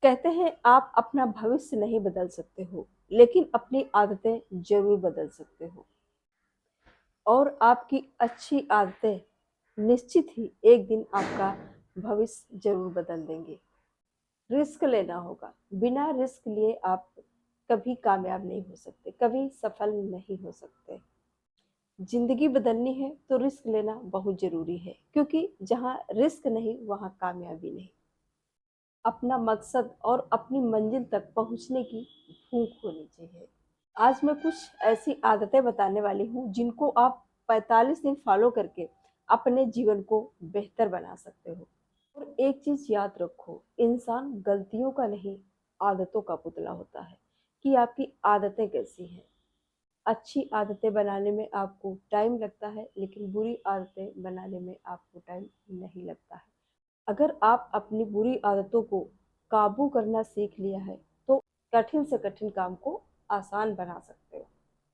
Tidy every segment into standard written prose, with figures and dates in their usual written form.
कहते हैं आप अपना भविष्य नहीं बदल सकते हो, लेकिन अपनी आदतें जरूर बदल सकते हो। और आपकी अच्छी आदतें निश्चित ही एक दिन आपका भविष्य जरूर बदल देंगे। रिस्क लेना होगा। बिना रिस्क लिए आप कभी कामयाब नहीं हो सकते, कभी सफल नहीं हो सकते। जिंदगी बदलनी है तो रिस्क लेना बहुत जरूरी है, क्योंकि जहाँ रिस्क नहीं वहाँ कामयाबी नहीं। अपना मकसद और अपनी मंजिल तक पहुंचने की भूख होनी चाहिए। आज मैं कुछ ऐसी आदतें बताने वाली हूँ जिनको आप 45 दिन फॉलो करके अपने जीवन को बेहतर बना सकते हो। और एक चीज याद रखो, इंसान गलतियों का नहीं, आदतों का पुतला होता है कि आपकी आदतें कैसी हैं। अच्छी आदतें बनाने में आपको टाइम लगता है, लेकिन बुरी आदतें बनाने में आपको टाइम नहीं लगता है। अगर आप अपनी बुरी आदतों को काबू करना सीख लिया है तो कठिन से कठिन काम को आसान बना सकते हो।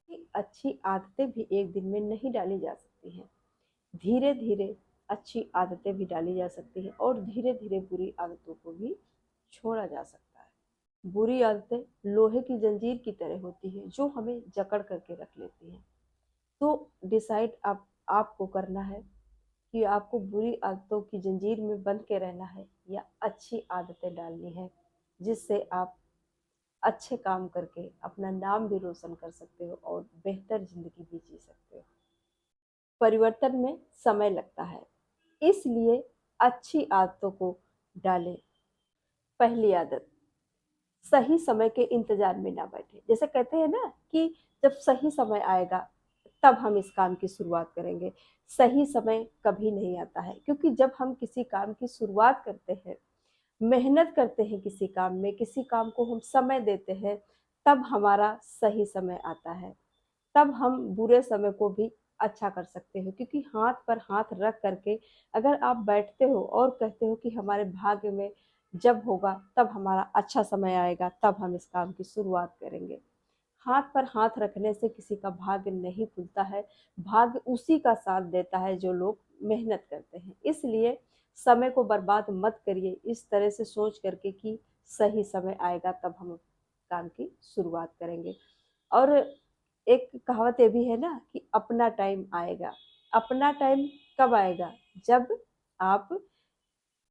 कि अच्छी आदतें भी एक दिन में नहीं डाली जा सकती हैं, धीरे धीरे अच्छी आदतें भी डाली जा सकती हैं और धीरे धीरे बुरी आदतों को भी छोड़ा जा सकता है। बुरी आदतें लोहे की जंजीर की तरह होती है जो हमें जकड़ करके रख लेती हैं। तो डिसाइड आप आपको करना है कि आपको बुरी आदतों की जंजीर में बंध के रहना है या अच्छी आदतें डालनी है, जिससे आप अच्छे काम करके अपना नाम भी रोशन कर सकते हो और बेहतर जिंदगी भी जी सकते हो। परिवर्तन में समय लगता है, इसलिए अच्छी आदतों को डालें। पहली आदत, सही समय के इंतजार में ना बैठे। जैसे कहते हैं ना कि जब सही समय आएगा तब हम इस काम की शुरुआत करेंगे। सही समय कभी नहीं आता है, क्योंकि जब हम किसी काम की शुरुआत करते हैं, मेहनत करते हैं किसी काम में, किसी काम को हम समय देते हैं, तब हमारा सही समय आता है। तब हम बुरे समय को भी अच्छा कर सकते हो, क्योंकि हाथ पर हाथ रख करके अगर आप बैठते हो और कहते हो कि हमारे भाग्य में जब होगा तब हमारा अच्छा समय आएगा, तब हम इस काम की शुरुआत करेंगे। हाथ पर हाथ रखने से किसी का भाग्य नहीं खुलता है। भाग्य उसी का साथ देता है जो लोग मेहनत करते हैं। इसलिए समय को बर्बाद मत करिए इस तरह से सोच करके कि सही समय आएगा तब हम काम की शुरुआत करेंगे। और एक कहावत ये भी है ना कि अपना टाइम आएगा। अपना टाइम कब आएगा? जब आप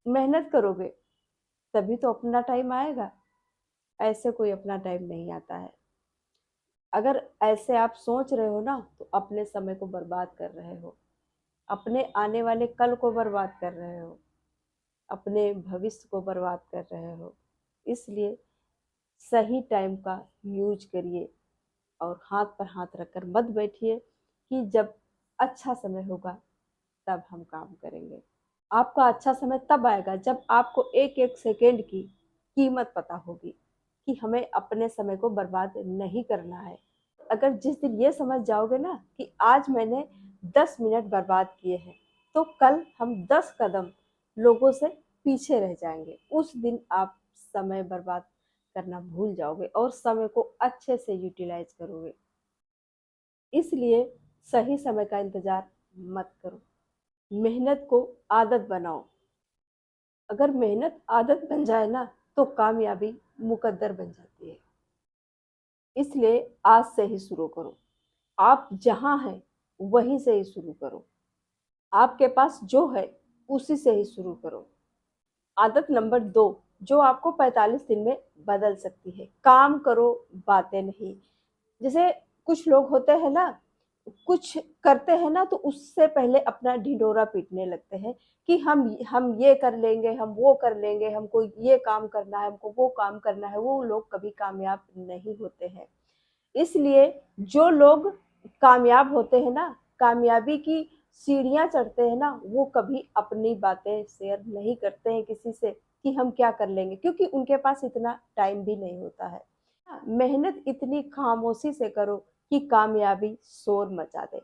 मेहनत करोगे तभी तो अपना टाइम आएगा। ऐसे कोई अपना टाइम नहीं आता है। अगर ऐसे आप सोच रहे हो ना तो अपने समय को बर्बाद कर रहे हो, अपने आने वाले कल को बर्बाद कर रहे हो, अपने भविष्य को बर्बाद कर रहे हो। इसलिए सही टाइम का यूज करिए और हाथ पर हाथ रखकर मत बैठिए कि जब अच्छा समय होगा तब हम काम करेंगे। आपका अच्छा समय तब आएगा जब आपको एक एक सेकेंड की कीमत पता होगी कि हमें अपने समय को बर्बाद नहीं करना है। अगर जिस दिन ये समझ जाओगे ना कि आज मैंने 10 मिनट बर्बाद किए हैं, तो कल हम 10 कदम लोगों से पीछे रह जाएंगे। उस दिन आप समय बर्बाद करना भूल जाओगे और समय को अच्छे से यूटिलाइज करोगे। इसलिए सही समय का इंतजार मत करो, मेहनत को आदत बनाओ। अगर मेहनत आदत बन जाए ना तो कामयाबी मुकद्दर बन जाती है। इसलिए आज से ही शुरू करो। आप जहां हैं वहीं से ही शुरू करो। आपके पास जो है उसी से ही शुरू करो। आदत नंबर 2, जो आपको 45 दिन में बदल सकती है, काम करो, बातें नहीं। जैसे कुछ लोग होते हैं ना, कुछ करते हैं ना तो उससे पहले अपना ढिंढोरा पीटने लगते हैं कि हम ये कर लेंगे, हम वो कर लेंगे, हमको ये काम करना है, हमको वो काम करना है। वो लोग कभी कामयाब नहीं होते हैं। इसलिए जो लोग कामयाब होते हैं ना, कामयाबी की सीढ़ियां चढ़ते हैं ना, वो कभी अपनी बातें शेयर नहीं करते हैं किसी से कि हम क्या कर लेंगे, क्योंकि उनके पास इतना टाइम भी नहीं होता है। मेहनत इतनी खामोशी से करो कि कामयाबी शोर मचा दे।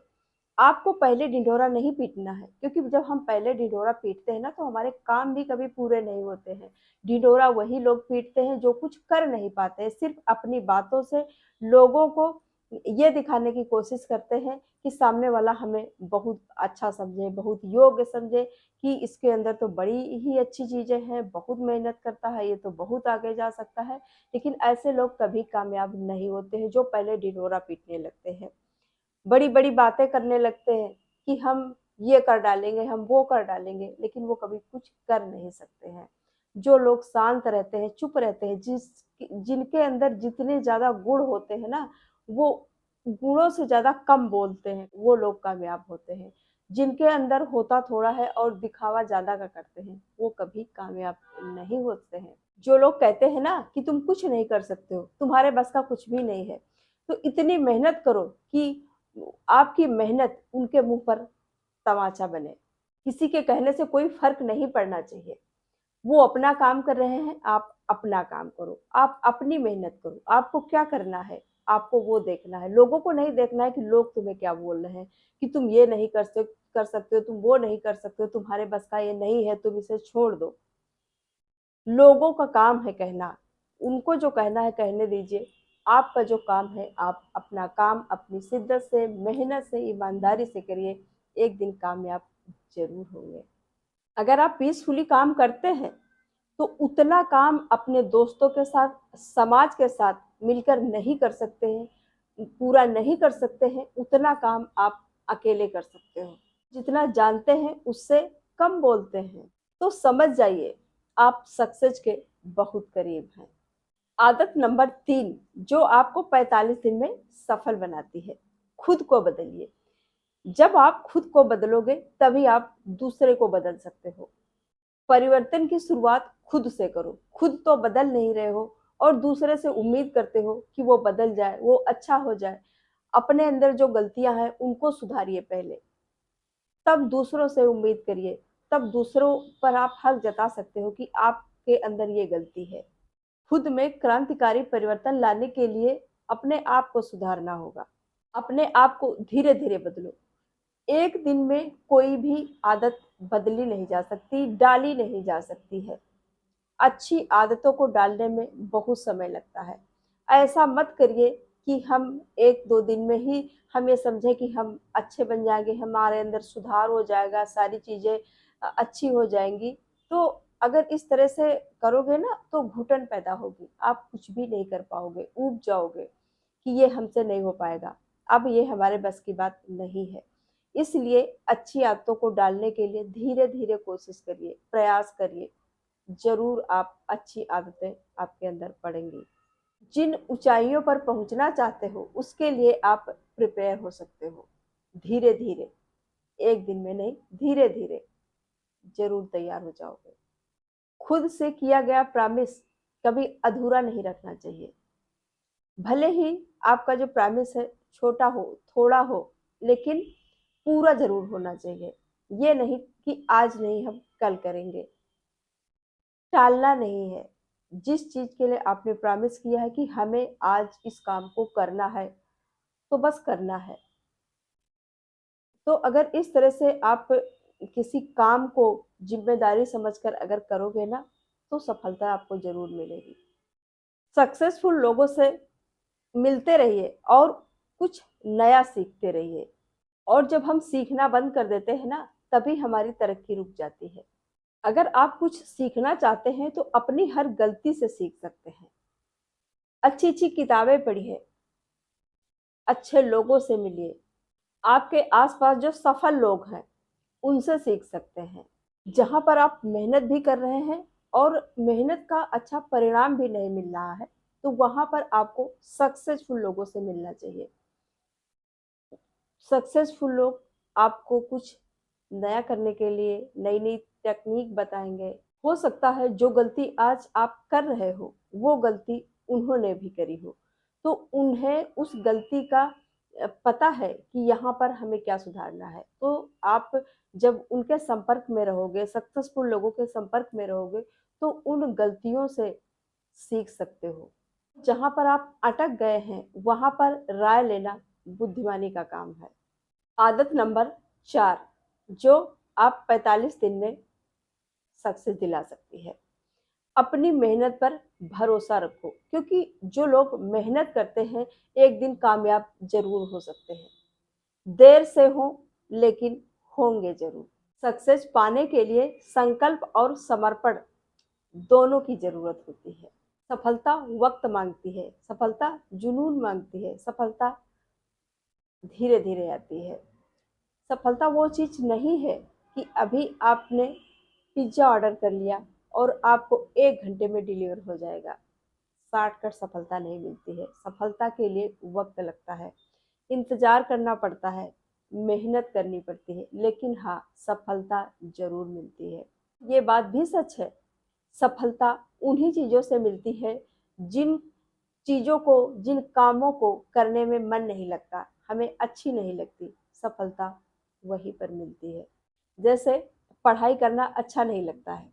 आपको पहले ढिंढोरा नहीं पीटना है, क्योंकि जब हम पहले ढिंढोरा पीटते हैं ना तो हमारे काम भी कभी पूरे नहीं होते हैं। ढिंढोरा वही लोग पीटते हैं जो कुछ कर नहीं पाते हैं, सिर्फ अपनी बातों से लोगों को ये दिखाने की कोशिश करते हैं कि सामने वाला हमें बहुत अच्छा समझे, बहुत योग्य समझे कि इसके अंदर तो बड़ी ही अच्छी चीज़ें हैं, बहुत मेहनत करता है, ये तो बहुत आगे जा सकता है। लेकिन ऐसे लोग कभी कामयाब नहीं होते हैं, जो पहले ढिढोरा पीटने लगते हैं, बड़ी-बड़ी बातें करने लगते हैं कि हम ये कर डालेंगे, हम वो कर डालेंगे, लेकिन वो कभी कुछ कर नहीं सकते हैं। जो लोग शांत रहते हैं, चुप रहते हैं, जिनके अंदर जितने ज़्यादा गुण होते हैं ना, वो गुणों से ज़्यादा कम बोलते हैं, वो लोग कामयाब होते हैं। जिनके अंदर होता थोड़ा है और दिखावा ज़्यादा का करते हैं, वो कभी कामयाब नहीं होते हैं। जो लोग कहते हैं ना कि तुम कुछ नहीं कर सकते हो, तुम्हारे बस का कुछ भी नहीं है, तो इतनी मेहनत करो कि आपकी मेहनत उनके मुँह पर तमाचा बने। किसी के कहने से कोई फ़र्क नहीं पड़ना चाहिए। वो अपना काम कर रहे हैं, आप अपना काम करो, आप अपनी मेहनत करो। आपको क्या करना है, आपको वो देखना है। लोगों को नहीं देखना है कि लोग तुम्हें क्या बोल रहे हैं, कि तुम ये नहीं कर सकते हो, तुम वो नहीं कर सकते हो, तुम्हारे बस का ये नहीं है, तुम इसे छोड़ दो। लोगों का काम है कहना, उनको जो कहना है कहने दीजिए। आपका जो काम है, आप अपना काम अपनी शिद्दत से, मेहनत से, ईमानदारी से करिए, एक दिन कामयाब ज़रूर होंगे। अगर आप पीसफुली काम करते हैं, तो उतना काम अपने दोस्तों के साथ, समाज के साथ मिलकर नहीं कर सकते हैं, पूरा नहीं कर सकते हैं, उतना काम आप अकेले कर सकते हो। जितना जानते हैं उससे कम बोलते हैं, तो समझ जाइए आप सक्सेस के बहुत करीब हैं। आदत नंबर 3 जो आपको 45 दिन में सफल बनाती है, खुद को बदलिए। जब आप खुद को बदलोगे तभी आप दूसरे को बदल सकते हो। परिवर्तन की शुरुआत खुद से करो। खुद तो बदल नहीं रहे हो और दूसरे से उम्मीद करते हो कि वो बदल जाए, वो अच्छा हो जाए। अपने अंदर जो गलतियां हैं उनको सुधारिए पहले, तब दूसरों से उम्मीद करिए। तब दूसरों पर आप हक जता सकते हो कि आपके अंदर ये गलती है। खुद में क्रांतिकारी परिवर्तन लाने के लिए अपने आप को सुधारना होगा। अपने आप को धीरे धीरे बदलो। एक दिन में कोई भी आदत बदली नहीं जा सकती, डाली नहीं जा सकती है। अच्छी आदतों को डालने में बहुत समय लगता है। ऐसा मत करिए कि हम 1-2 दिन में ही हम ये समझें कि हम अच्छे बन जाएँगे, हमारे अंदर सुधार हो जाएगा, सारी चीज़ें अच्छी हो जाएँगी। तो अगर इस तरह से करोगे ना तो घुटन पैदा होगी, आप कुछ भी नहीं कर पाओगे, ऊब जाओगे कि ये हमसे नहीं हो पाएगा, अब ये हमारे बस की बात नहीं है। इसलिए अच्छी आदतों को डालने के लिए धीरे-धीरे कोशिश करिए, प्रयास करिए। ज़रूर आप अच्छी आदतें आपके अंदर पड़ेंगी। जिन ऊँचाइयों पर पहुँचना चाहते हो, उसके लिए आप प्रिपेयर हो सकते हो। धीरे-धीरे, एक दिन में नहीं, धीरे-धीरे ज़रूर तैयार हो जाओगे। खुद से किया गया प्रॉमिस कभी अधूरा नहीं रखना चाहिए। भले ही आपका जो प्रॉमिस है छोटा हो, थोड़ा हो, लेकिन पूरा ज़रूर होना चाहिए। ये नहीं कि आज नहीं हम कल करेंगे। टालना नहीं है। जिस चीज़ के लिए आपने प्रॉमिस किया है कि हमें आज इस काम को करना है, तो बस करना है। तो अगर इस तरह से आप किसी काम को ज़िम्मेदारी समझकर अगर करोगे ना, तो सफलता आपको ज़रूर मिलेगी। सक्सेसफुल लोगों से मिलते रहिए और कुछ नया सीखते रहिए। और जब हम सीखना बंद कर देते हैं ना, तभी हमारी तरक्की रुक जाती है। अगर आप कुछ सीखना चाहते हैं, तो अपनी हर गलती से सीख सकते हैं। अच्छी-अच्छी किताबें पढ़िए, अच्छे लोगों से मिलिए। आपके आस-पास जो सफल लोग हैं, उनसे सीख सकते हैं। जहाँ पर आप मेहनत भी कर रहे हैं और मेहनत का अच्छा परिणाम भी नहीं मिल रहा है, तो वहाँ पर आपको सक्सेसफुल लोगों से मिलना चाहिए। सक्सेसफुल लोग आपको कुछ नया करने के लिए नई-नई टेक्नीक बताएँगे। हो सकता है जो गलती आज आप कर रहे हो, वो गलती उन्होंने भी करी हो। तो उन्हें उस गलती का पता है कि यहाँ पर हमें क्या सुधारना है। तो आप जब उनके संपर्क में रहोगे, सक्सेसफुल लोगों के संपर्क में रहोगे, तो उन गलतियों से सीख सकते हो। जहाँ पर आप अटक गए हैं, वहाँ पर राय लेना बुद्धिमानी का काम है। आदत नंबर 4 जो आप 45 दिन में सक्सेस दिला सकती है। अपनी मेहनत पर भरोसा रखो, क्योंकि जो लोग मेहनत करते हैं एक दिन कामयाब जरूर हो सकते हैं। देर से हो लेकिन होंगे जरूर। सक्सेस पाने के लिए संकल्प और समर्पण दोनों की जरूरत होती है। सफलता वक्त मांगती है, सफलता जुनून मांगती है, सफलता धीरे धीरे आती है। सफलता वो चीज नहीं है कि अभी आपने पिज्जा ऑर्डर कर लिया और आपको 1 घंटे में डिलीवर हो जाएगा। शॉर्टकट सफलता नहीं मिलती है। सफलता के लिए वक्त लगता है, इंतजार करना पड़ता है, मेहनत करनी पड़ती है, लेकिन हाँ, सफलता जरूर मिलती है। ये बात भी सच है, सफलता उन्हीं चीजों से मिलती है जिन चीजों को, जिन कामों को करने में मन नहीं लगता, हमें अच्छी नहीं लगती, सफलता वहीं पर मिलती है। जैसे पढ़ाई करना अच्छा नहीं लगता है,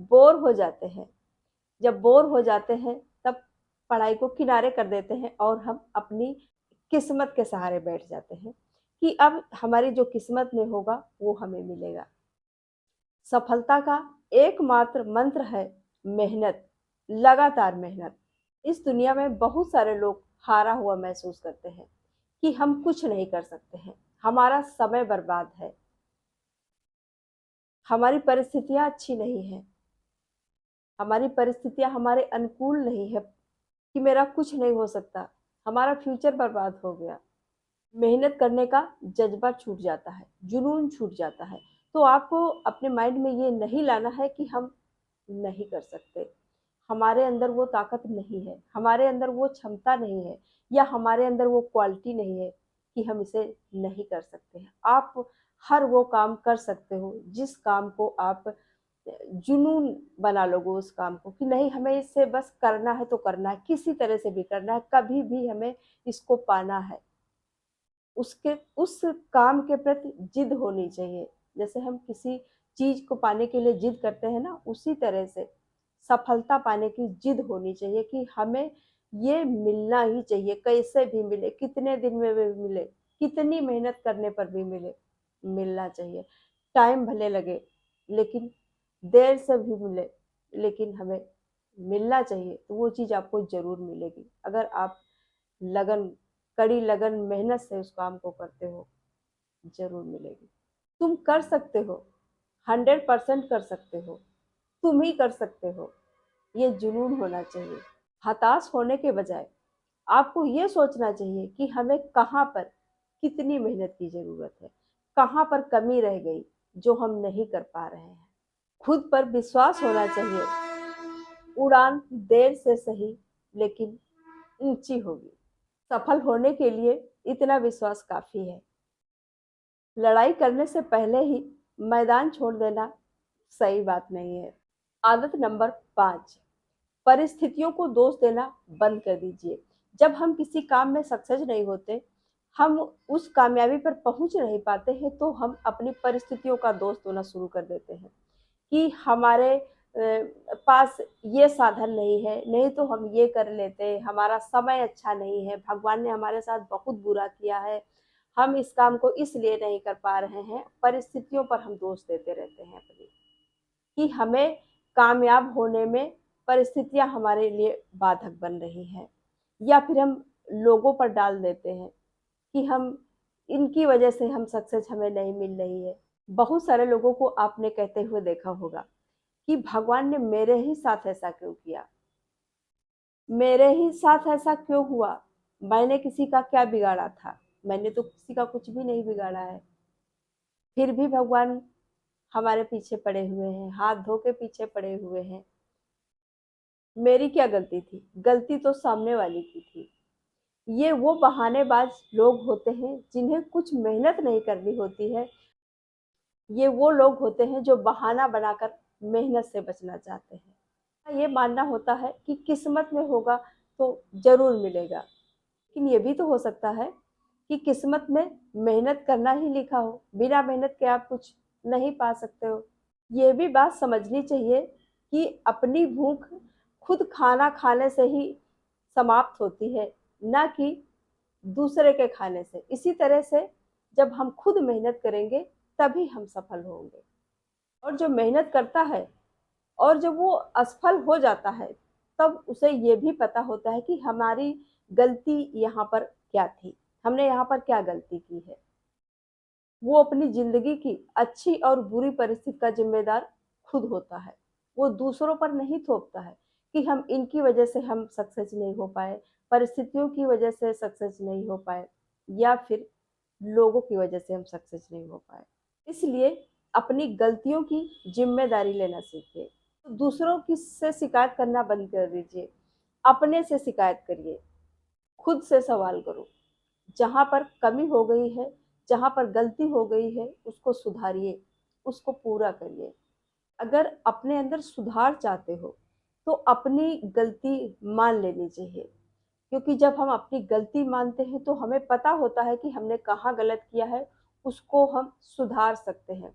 बोर हो जाते हैं। जब बोर हो जाते हैं तब पढ़ाई को किनारे कर देते हैं और हम अपनी किस्मत के सहारे बैठ जाते हैं कि अब हमारी जो किस्मत में होगा वो हमें मिलेगा। सफलता का एकमात्र मंत्र है मेहनत, लगातार मेहनत। इस दुनिया में बहुत सारे लोग हारा हुआ महसूस करते हैं कि हम कुछ नहीं कर सकते हैं, हमारा समय बर्बाद है, हमारी परिस्थितियां अच्छी नहीं हैं, हमारी परिस्थितियां हमारे अनुकूल नहीं है, कि मेरा कुछ नहीं हो सकता, हमारा फ्यूचर बर्बाद हो गया। मेहनत करने का जज्बा छूट जाता है, जुनून छूट जाता है। तो आपको अपने माइंड में ये नहीं लाना है कि हम नहीं कर सकते, हमारे अंदर वो ताकत नहीं है, हमारे अंदर वो क्षमता नहीं है, या हमारे अंदर वो क्वालिटी नहीं है कि हम इसे नहीं कर सकते हैं। आप हर वो काम कर सकते हो जिस काम को आप जुनून बना लोगे, उस काम को कि नहीं, हमें इससे बस करना है तो करना है, किसी तरह से भी करना है, कभी भी हमें इसको पाना है। उसके उस काम के प्रति जिद होनी चाहिए। जैसे हम किसी चीज को पाने के लिए जिद करते हैं ना, उसी तरह से सफलता पाने की जिद होनी चाहिए कि हमें ये मिलना ही चाहिए, कैसे भी मिले, कितने दिन में भी मिले, कितनी मेहनत करने पर भी मिले, मिलना चाहिए। टाइम भले लगे, लेकिन देर से भी मिले, लेकिन हमें मिलना चाहिए। तो वो चीज़ आपको ज़रूर मिलेगी अगर आप लगन, कड़ी लगन मेहनत से उस काम को करते हो, ज़रूर मिलेगी। तुम कर सकते हो, 100% कर सकते हो, तुम ही कर सकते हो, ये जुनून होना चाहिए। हताश होने के बजाय आपको ये सोचना चाहिए कि हमें कहाँ पर कितनी मेहनत की ज़रूरत है, कहाँ पर कमी रह गई जो हम नहीं कर पा रहे हैं। खुद पर विश्वास होना चाहिए। उड़ान देर से सही लेकिन ऊंची होगी। सफल होने के लिए इतना विश्वास काफी है। लड़ाई करने से पहले ही मैदान छोड़ देना सही बात नहीं है। आदत नंबर 5, परिस्थितियों को दोष देना बंद कर दीजिए। जब हम किसी काम में सक्सेस नहीं होते, हम उस कामयाबी पर पहुंच नहीं पाते हैं, तो हम अपनी परिस्थितियों का दोष देना शुरू कर देते हैं कि हमारे पास ये साधन नहीं है, नहीं तो हम ये कर लेते, हमारा समय अच्छा नहीं है, भगवान ने हमारे साथ बहुत बुरा किया है, हम इस काम को इसलिए नहीं कर पा रहे हैं। परिस्थितियों पर हम दोष देते रहते हैं अपनी, कि हमें कामयाब होने में परिस्थितियां हमारे लिए बाधक बन रही हैं, या फिर हम लोगों पर डाल देते हैं कि हम, इनकी वजह से हम सक्सेस हमें नहीं मिल रही है। बहुत सारे लोगों को आपने कहते हुए देखा होगा कि भगवान ने मेरे ही साथ ऐसा क्यों किया, मेरे ही साथ ऐसा क्यों हुआ, मैंने किसी का क्या बिगाड़ा था, मैंने तो किसी का कुछ भी नहीं बिगाड़ा है। फिर भी भगवान हमारे पीछे पड़े हुए हैं, हाथ धो के पीछे पड़े हुए हैं। मेरी क्या गलती थी, गलती तो सामने वाली की थी। ये वो बहानेबाज लोग होते हैं जिन्हें कुछ मेहनत नहीं करनी होती है। ये वो लोग होते हैं जो बहाना बनाकर मेहनत से बचना चाहते हैं। ये मानना होता है कि किस्मत में होगा तो जरूर मिलेगा, लेकिन ये भी तो हो सकता है कि किस्मत में मेहनत करना ही लिखा हो, बिना मेहनत के आप कुछ नहीं पा सकते हो। ये भी बात समझनी चाहिए कि अपनी भूख खुद खाना खाने से ही समाप्त होती है, ना कि दूसरे के खाने से। इसी तरह से जब हम खुद मेहनत करेंगे तभी हम सफल होंगे। और जो मेहनत करता है और जब वो असफल हो जाता है तब उसे ये भी पता होता है कि हमारी गलती यहाँ पर क्या थी, हमने यहाँ पर क्या गलती की है। वो अपनी जिंदगी की अच्छी और बुरी परिस्थिति का जिम्मेदार खुद होता है। वो दूसरों पर नहीं थोपता है कि हम इनकी वजह से हम सक्सेस नहीं हो पाए, परिस्थितियों की वजह से सक्सेस नहीं हो पाए, या फिर लोगों की वजह से हम सक्सेस नहीं हो पाए। इसलिए अपनी गलतियों की जिम्मेदारी लेना सीखिए। दूसरों की से शिकायत करना बंद कर दीजिए, अपने से शिकायत करिए, खुद से सवाल करो। जहाँ पर कमी हो गई है, जहाँ पर गलती हो गई है, उसको सुधारिए, उसको पूरा करिए। अगर अपने अंदर सुधार चाहते हो तो अपनी गलती मान लेनी चाहिए, क्योंकि जब हम अपनी गलती मानते हैं तो हमें पता होता है कि हमने कहाँ गलत किया है, उसको हम सुधार सकते हैं।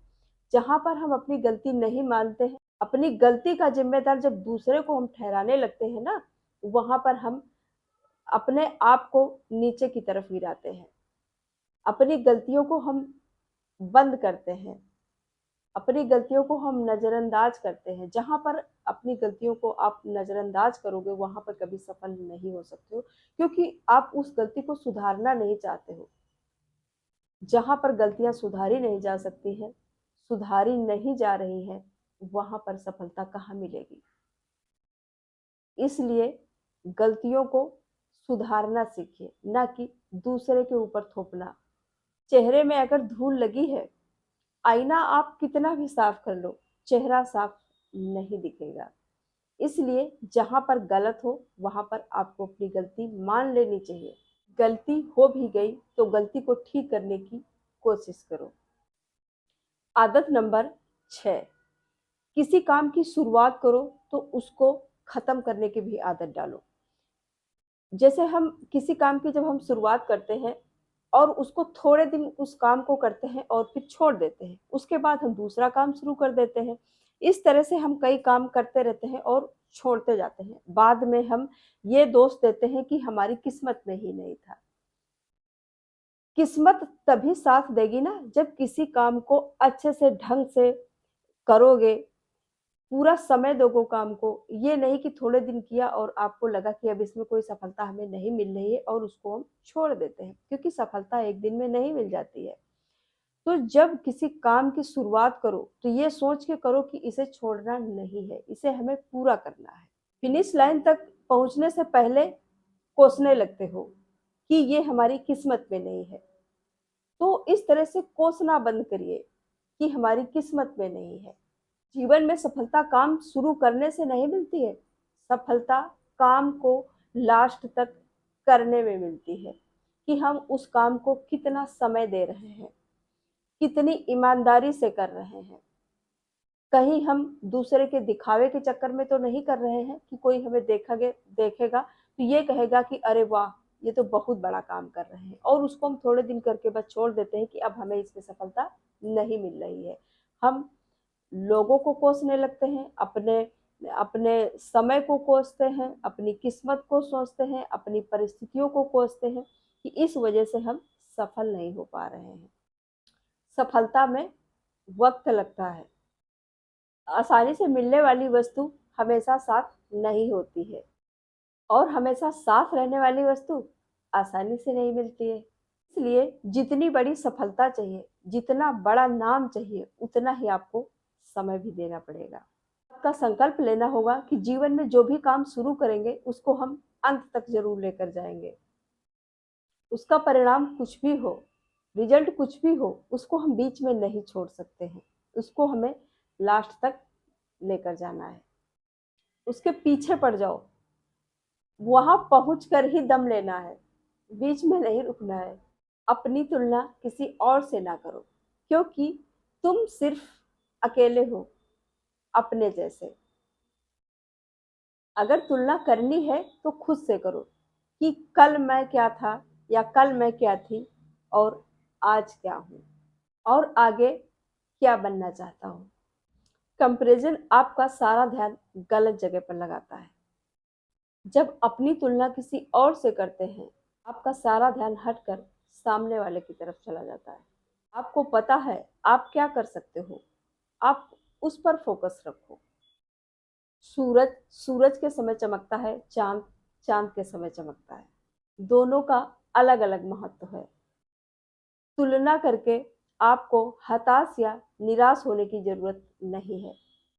जहाँ पर हम अपनी गलती नहीं मानते हैं, अपनी गलती का जिम्मेदार जब दूसरे को हम ठहराने लगते हैं ना, वहां पर हम अपने आप को नीचे की तरफ गिराते हैं, अपनी गलतियों को हम बंद करते हैं, अपनी गलतियों को हम नज़रअंदाज करते हैं। जहाँ पर अपनी गलतियों को आप नज़रअंदाज करोगे वहाँ पर कभी सफल नहीं हो सकते हो, क्योंकि आप उस गलती को सुधारना नहीं चाहते हो। जहाँ पर गलतियाँ सुधारी नहीं जा सकती हैं, सुधारी नहीं जा रही हैं, वहाँ पर सफलता कहाँ मिलेगी। इसलिए गलतियों को सुधारना सीखिए, ना कि दूसरे के ऊपर थोपना। चेहरे में अगर धूल लगी है, आईना आप कितना भी साफ कर लो, चेहरा साफ नहीं दिखेगा। इसलिए जहां पर गलत हो वहां पर आपको अपनी गलती मान लेनी चाहिए। गलती हो भी गई तो गलती को ठीक करने की कोशिश करो। आदत नंबर 6, किसी काम की शुरुआत करो तो उसको खत्म करने की भी आदत डालो। जैसे हम किसी काम की जब हम शुरुआत करते हैं और उसको थोड़े दिन उस काम को करते हैं और फिर छोड़ देते हैं, उसके बाद हम दूसरा काम शुरू कर देते हैं। इस तरह से हम कई काम करते रहते हैं और छोड़ते जाते हैं। बाद में हम ये दोष देते हैं कि हमारी किस्मत में ही नहीं था। किस्मत तभी साथ देगी ना जब किसी काम को अच्छे से ढंग से करोगे, पूरा समय दोगे काम को। ये नहीं कि थोड़े दिन किया और आपको लगा कि अब इसमें कोई सफलता हमें नहीं मिल रही है और उसको हम छोड़ देते हैं, क्योंकि सफलता एक दिन में नहीं मिल जाती है। तो जब किसी काम की शुरुआत करो तो ये सोच के करो कि इसे छोड़ना नहीं है, इसे हमें पूरा करना है। फिनिश लाइन तक पहुंचने से पहले कोसने लगते हो कि ये हमारी किस्मत में नहीं है। तो इस तरह से कोसना बंद करिए कि हमारी किस्मत में नहीं है। जीवन में सफलता काम शुरू करने से नहीं मिलती है, सफलता काम को लास्ट तक करने में मिलती है, कि हम उस काम को कितना समय दे रहे हैं, कितनी ईमानदारी से कर रहे हैं। कहीं हम दूसरे के दिखावे के चक्कर में तो नहीं कर रहे हैं कि कोई हमें देखेगा तो ये कहेगा कि अरे वाह, ये तो बहुत बड़ा काम कर रहे हैं, और उसको हम थोड़े दिन करके बस छोड़ देते हैं कि अब हमें इसमें सफलता नहीं मिल रही है। हम लोगों को कोसने लगते हैं, अपने अपने समय को कोसते हैं, अपनी किस्मत को सोचते हैं, अपनी परिस्थितियों को कोसते हैं कि इस वजह से हम सफल नहीं हो पा रहे हैं। सफलता में वक्त लगता है। आसानी से मिलने वाली वस्तु हमेशा साथ नहीं होती है, और हमेशा साथ रहने वाली वस्तु आसानी से नहीं मिलती है। इसलिए जितनी बड़ी सफलता चाहिए, जितना बड़ा नाम चाहिए, उतना ही आपको समय भी देना पड़ेगा। आपका संकल्प लेना होगा कि जीवन में जो भी काम शुरू करेंगे उसको हम अंत तक जरूर लेकर जाएंगे। उसका परिणाम कुछ भी हो, रिजल्ट कुछ भी हो, उसको हम बीच में नहीं छोड़ सकते हैं। उसको हमें लास्ट तक लेकर जाना है। उसके पीछे पड़ जाओ, वहां पहुंच कर ही दम लेना है, बीच में नहीं रुकना है। अपनी तुलना किसी और से ना करो, क्योंकि तुम सिर्फ अकेले हो अपने जैसे। अगर तुलना करनी है तो खुद से करो कि कल मैं क्या था, या कल मैं क्या थी, और आज क्या हूँ, और आगे क्या बनना चाहता हूँ। कंपैरिजन आपका सारा ध्यान गलत जगह पर लगाता है। जब अपनी तुलना किसी और से करते हैं, आपका सारा ध्यान हटकर सामने वाले की तरफ चला जाता है। आपको पता है आप क्या कर सकते हो, आप उस पर फोकस रखो। सूरज सूरज के समय चमकता है, चांद चांद के समय चमकता है। दोनों का अलग अलग महत्व है। तुलना करके आपको हताश या निराश होने की जरूरत नहीं है।